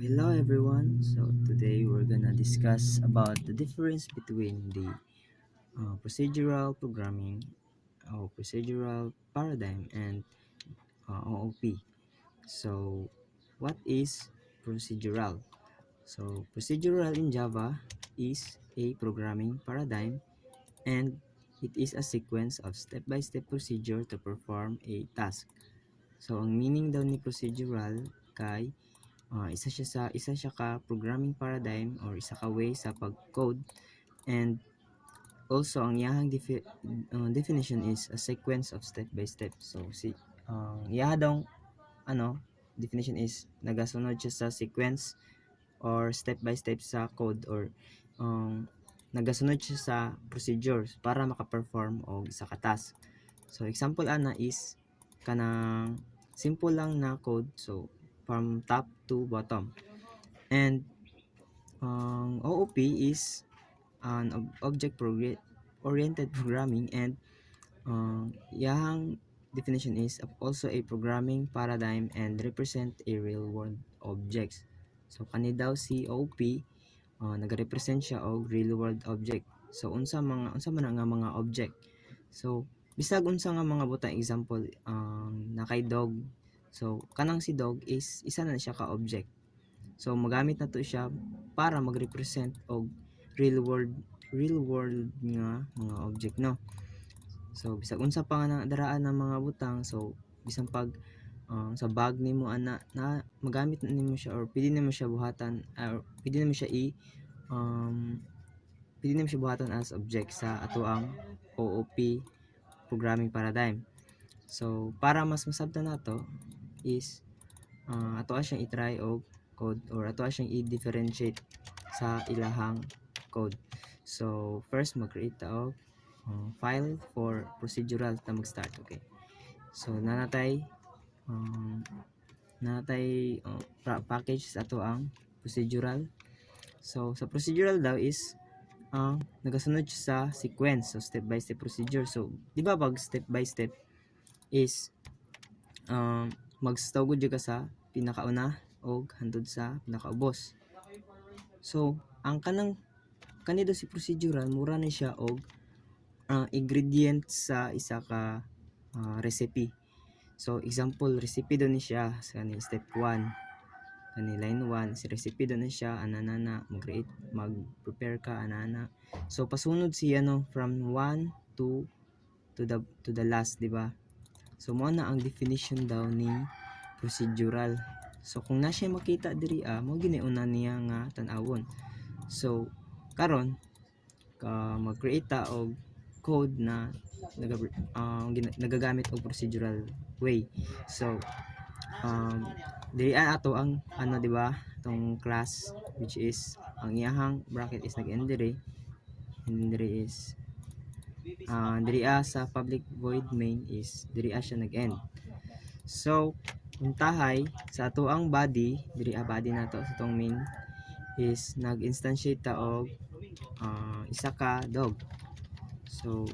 Hello everyone. So today we're gonna discuss about the difference between the procedural programming or procedural paradigm and OOP. So what is procedural? So procedural in Java is a programming paradigm, and it is a sequence of step-by-step procedure to perform a task. So ang meaning daw ni procedural kay isa siya ka programming paradigm or isa ka way sa pag-code, and also ang iyahang definition is a sequence of step by step. So ang iyaha daw ano definition is nagasunod siya sa sequence or step by step sa code, or nagasunod siya sa procedures para maka-perform og isa ka task. So example ana is kanang simple lang na code, so from top to bottom. And OOP is an object-oriented programming, and iyahang definition is also a programming paradigm and represent a real-world objects. So kani daw si OOP, nagarepresent siya og real-world object. So unsa man nga mga object? So bisag unsa nga mga butang example, na kay dog. So kanang si dog is isa na siya ka object. So magamit na to siya para mag-represent og real world nga mga object, no. So bisag unsa pa nga daraan ng mga butang, so bisan pag sa bag nimo ana na magamit na nimo siya, or pwede nimo siya buhatan, or pwede nimo siya um pwede nimo siya buhatan as object sa atoang OOP programming paradigm. So para mas masabtan nato is ato siyang i-try og code, or ato siyang i-differentiate sa ilahang code. So first mag-create ta og file for procedural ta mag-start. Okay, so nanatay package sa ato ang procedural. So sa procedural daw is nagasunod siya sa sequence, so step by step procedure. So di ba pag step by step is mag-start gud ka sa pinakauna og hantod sa pinakaubos. So ang kanido si procedural, mura na siya og ingredient sa isa ka recipe. So example recipe do ni siya sa kani step 1, kani line 1 si recipe do ni siya, anana mag-prepare ka anana. So pasunod siya no from 1 to the last, di ba? So mo na ang definition daw ni procedural. So kung na siya makita diri mo giniuna niya nga tan-awon. So karon mag-create ta og code na nagagamit og procedural way. So diri ato ang ano, di ba, tong class, which is ang iyahang bracket is nag-end diri, and diri is diri sa public void main is diri siya nag-end. So untahay sa ato ang body, diri body nato sa tong main is nag-instantiate ta og isa ka dog. So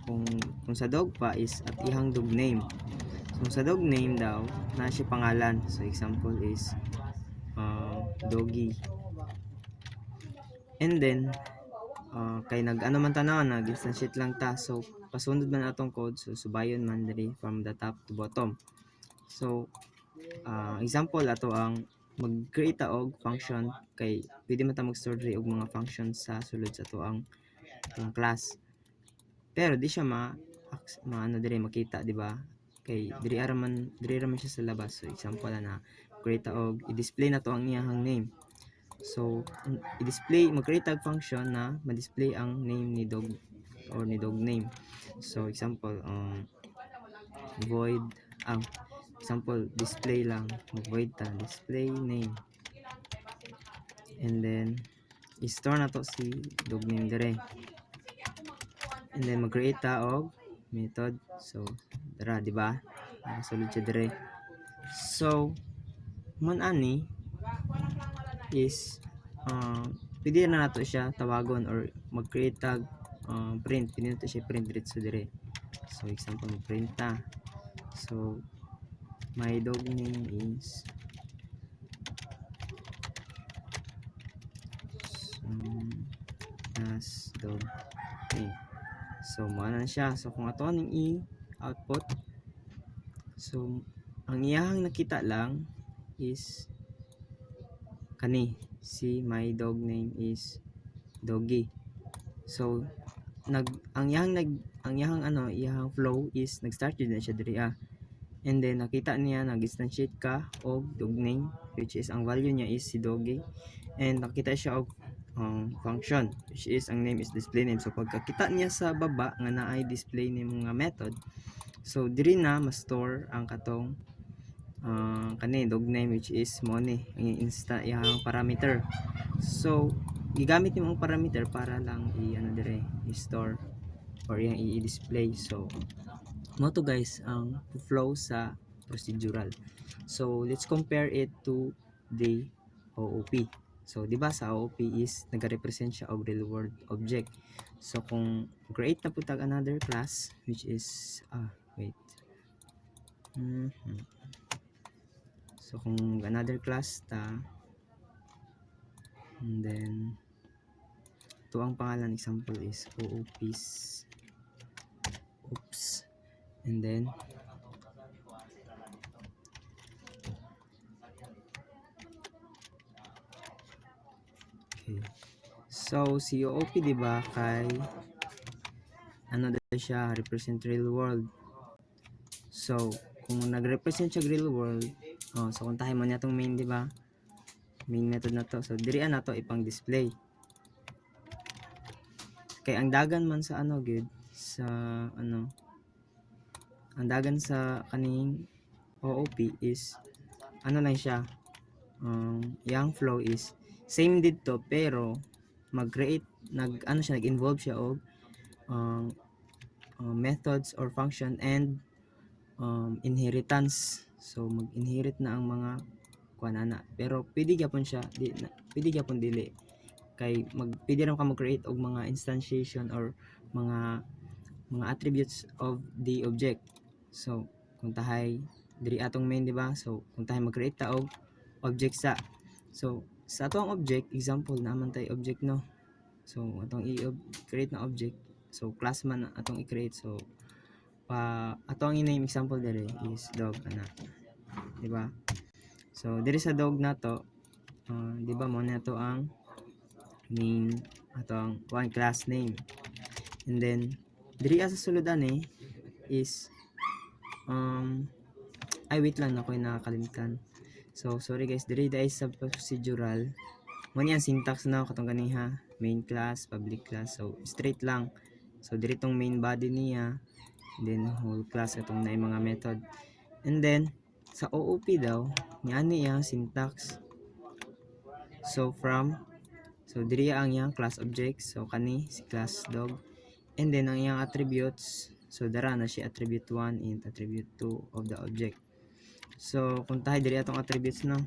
kung sa dog pa is at ihang dog name. So sa dog name daw na siya pangalan. So example is doggy. And then kay nag-ano man tanaw, nag-instantiate lang ta. So pasunod man atong code, so subayon man diri from the top to bottom. So example ato ang mag-create ta og function, kay pwede man ta mag-store diri og mga functions sa sulod sa ato ang class. Pero di siya ano diri makita, di ba? Kay diri raman siya sa labas. So example na create ta og i-display na to ang iyang name. So i-display, mag-create tag function na ma-display ang name ni dog or ni dog name. So example void example display lang, mag-void ta display name, and then i-store na to si dog name dire, and then mag-create ta og method. So dara, di ba, nakasulod siya dire. So man ani is pwede na nato siya tawagon or mag-create tag print, pwede nato siya print diretso dire. So example mag-print ta, so my dog name is class dog name. So mao na siya. So kung ato ning i-output, so ang iyahang nakita lang is kani, si my dog name is doggy. So ang iyahang flow is nag-start jud na siya diri and then nakita niya nag-instantiate ka og dog name, which is ang value niya is si doggy, and nakita siya og function, which is ang name is display name. So pagkakita niya sa baba nga naay display name nga method, so diri na ma-store ang katong kani dog name, which is mo ni ang iyang parameter. So gigamit nimo ang parameter para lang dire i-store or yung i-display. So mo to guys ang flow sa procedural. So let's compare it to the OOP. So di ba sa OOP is nagarepresent siya og real world object. So kung create na putag another class, which is wait. So kung another class ta, and then ito ang pangalan example is OOPs. Oops. And then okay. So si OOP di ba kay ano daw siya, represent real world. So kung nag-represent siya real world, so kung tayo mo niya tong main, di ba? Main method na to. So diri na to ipang display. Kay ang dagan man sa gud sa ang dagan sa kaning OOP is lang siya, yung flow is same dito pero mag-create nag-involve siya og methods or function and inheritance. So mag-inherit na ang mga kuanana, pero pwede gyapon siya pwede gyapon dili, kay pwede ra ka mag-create og mga instantiation or mga attributes of the object. So kung tahay diri atong main, di ba? So kung tahay mag-create ta og object so sa atong object example naman tay object, no? So atong i-create na object, so class man atong i-create. So atong i-name example diri is dog di ba? So diri sa dog nato, di ba mo na to ang main atong one class name, and then diri sa sulod ani is wait lang ako nakakalimtan. So sorry guys, diri dai sa procedural mo ni ang syntax na katong ganiha, main class, public class. So straight lang. So diri tong main body niya, then whole class atong naay mga method. And then sa OOP daw niani yang syntax. So diri ang yang class object, so kani si class dog, and then ang yang attributes, so dara na si attribute 1 and attribute 2 of the object. So kung tahay diri atong attributes, no?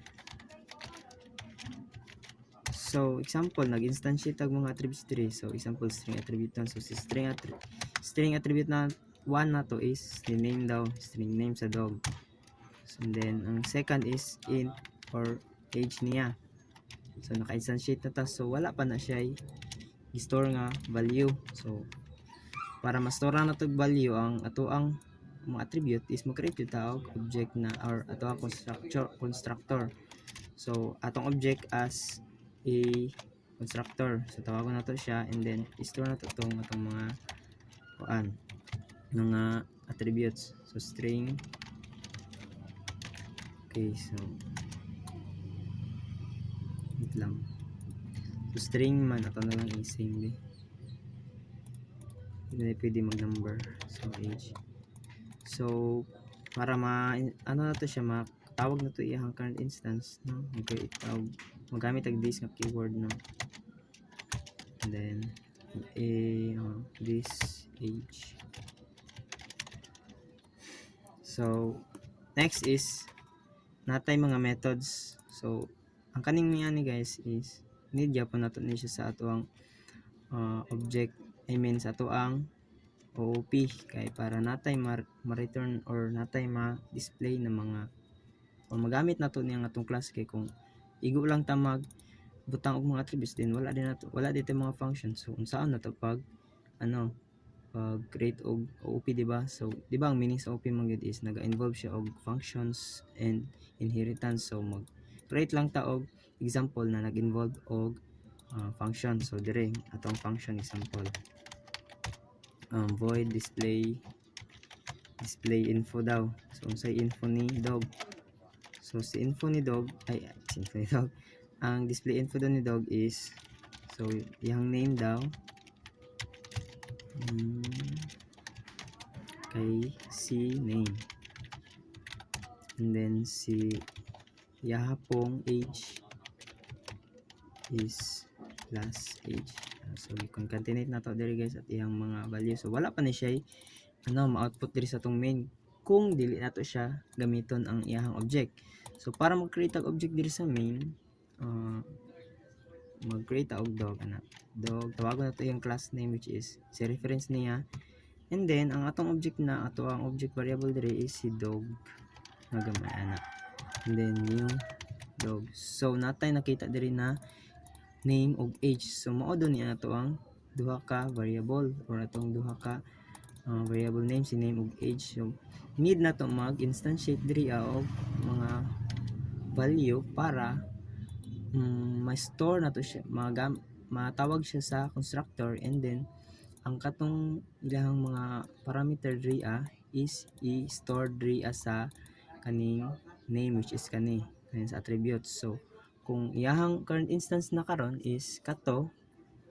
So example nag-instantiate tag mga attributes diri. So example string attribute 1. So si string attribute na 1 na to is the name daw, string name sa dog. So, and then ang second is int or age niya. So naka-instantiate na ta, so wala pa na siya i-store nga value. So para ma-store na to value, ang mga attribute is mag-create ta og object na or ato ang constructor. So atong object as a constructor, so tawagon na to siya, and then i-store na to atong mga mga attributes. So string, okay, so wait lang. So string man ato na lang i-same di. Hindi na pwede mag-number. So age. So para na to siya, matawag na to iyang current instance, no? Magamit ang this nga keyword, no? And then this age. So next is natay mga methods. So ang kaning niya ni guys is need gyapon nato ni siya sa ato ang object, sa ato ang OOP, kay para natay ma-return or natay ma-display na mga or magamit nato niya nga atong class. Kay kung igo lang ta butang og mga attributes din wala dito mga functions. So unsaan na to pag pag create og OOP, di ba? So di ba ang meaning sa OOP man gid is naga-involve siya og functions and inheritance. So mag create lang ta og example na nag-involve og function. So dire atong function example, void display info daw. So unsay info ni dog? So si info ni dog ang display info daw ni dog is, so yung name daw kay si name, and then si yahapong age is last age. So i-concatenate na to diri guys at iyang mga value. So wala pa ni siya ma-output diri sa tong main kung dili nato siya gamiton ang iyang object. So para mag-create ang object diri sa main, mag-create og dog dog, tawagon nato yung class name which is si reference niya, and then ang atong object na ang object variable diri is si dog nga gamay and then new dog. So natay nakita diri na name og age. So mao do ni ato ang duha ka variable or atong duha ka variable name, si name ug age. So need na to mag-instantiate diri og mga value para ma-store na to siya, matawag siya sa constructor, and then ang katong ilahang mga parameter diri is i-store diri sa kaning name which is kani sa attributes. So kung iyahang current instance na karon is kato,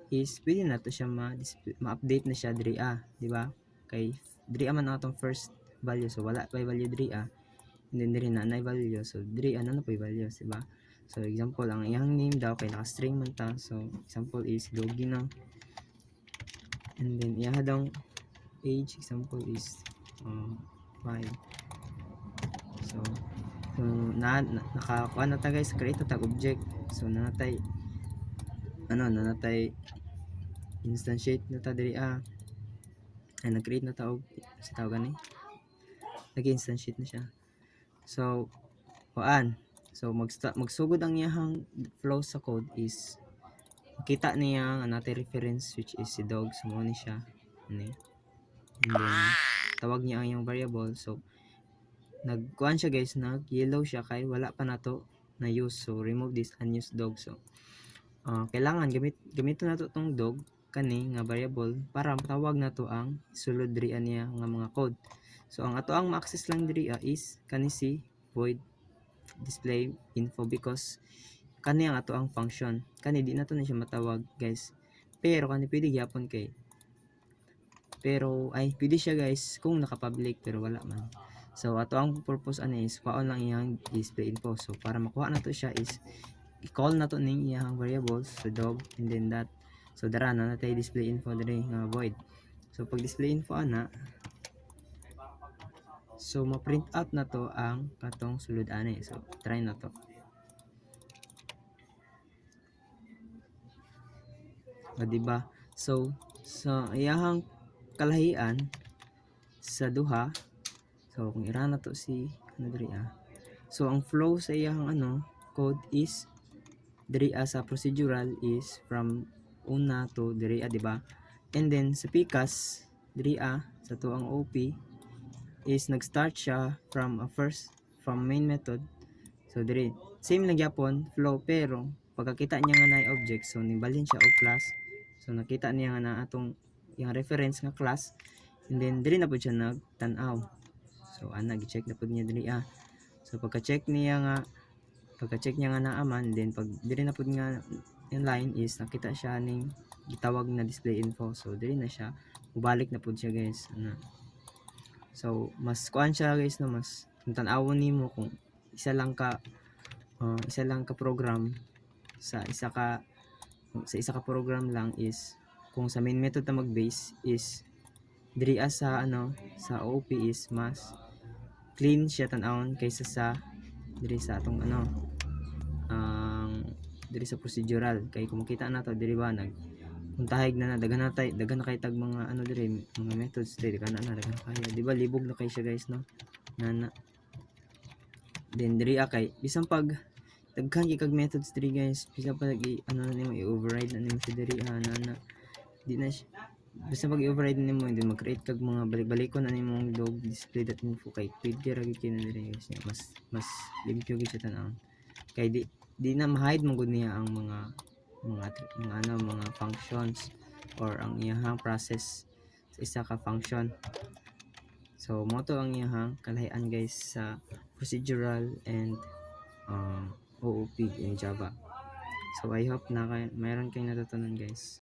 is pwede na to siya ma-update na siya diri di ba? Kay diri man ang atong first value, so wala pa value diri and then diri na value, so diri na pa value, di ba? So example, ang iyang name daw kay naka-string man ta, so example is Dogi na, and then iya daw age example is 5. So nakakuha na ta guys, create tag object. So nanatay instantiate na ta diri ay nag-create na ta og si tawagan ni nag-instantiate na siya. So magsugod ang iyang flow sa code is makita niya ang natin reference which is si dog. So mo ni siya and then tawag niya ang iyang variable. So nagkuan siya guys, nag yellow siya kay wala pa nato na use. So remove this unused dog. So kailangan gamiton nato tong dog kani nga variable para matawag nato ang sulod diri niya nga mga code. So ang ato ang ma-access lang diri is kani si void display info, because kani ang ato ang function. Kani di nato na siya matawag guys, pero kani pwede gyapon kay pwede siya guys kung naka-public pero wala man. So ato ang purpose is kuhaon lang iyang display info. So para makuha nato siya is i-call nato ning iyang variables so dog, and then that. So dara na natay display info diri nga void. So pag display info so ma-print out na to ang katong sulod ani. So try na to. Diba? So sa iyahang kalahian sa duha, so kung ira na to si diri so ang flow sa iyahang code is diri sa procedural is from una to diri diba? And then sa PCAS diri sa tuang OP is nag-start siya from main method. So diri same lang gyapon flow, pero pagkakita niya nga na object, so nibalhin siya og class. So nakita niya nga na atong yung reference nga class, and then diri na pud siya nagtan-aw. So gi-check na pud niya diri so pagka-check niya nga naaman, then pag diri na pud nga yung line is nakita siya ning gitawag na display info. So diri na siya ubalik na pud siya guys so mas kuan siya guys mas tan-awon nimo kung isa lang ka program sa isa ka program lang is kung sa main method na mag-base is diri sa OOP is mas clean siya tan-awon kaysa sa diri sa atong diri sa procedural. Kay kung makita nato diri ba untahig na daghan na kay tag mga diri mga methods diri daghan na kaya di ba libog na kay siya guys then diri kay bisan pag daghan kay kag methods diri guys, bisa pa lagi ano na nimo i-override na nimo siya diri na di na siya, basta pag i-override nimo hindi mag-create kag mga balik-balikon na nimong log display that info kay pwede ra gyud kina diri guys, mas limpyo gyud siya tan-awon kay di na ma-hide man gud niya ang mga functions or ang iyahang process sa isa ka function. So mo to ang iyahang kalahian guys sa procedural and OOP in Java. So I hope na mayroon kayong natutunan guys.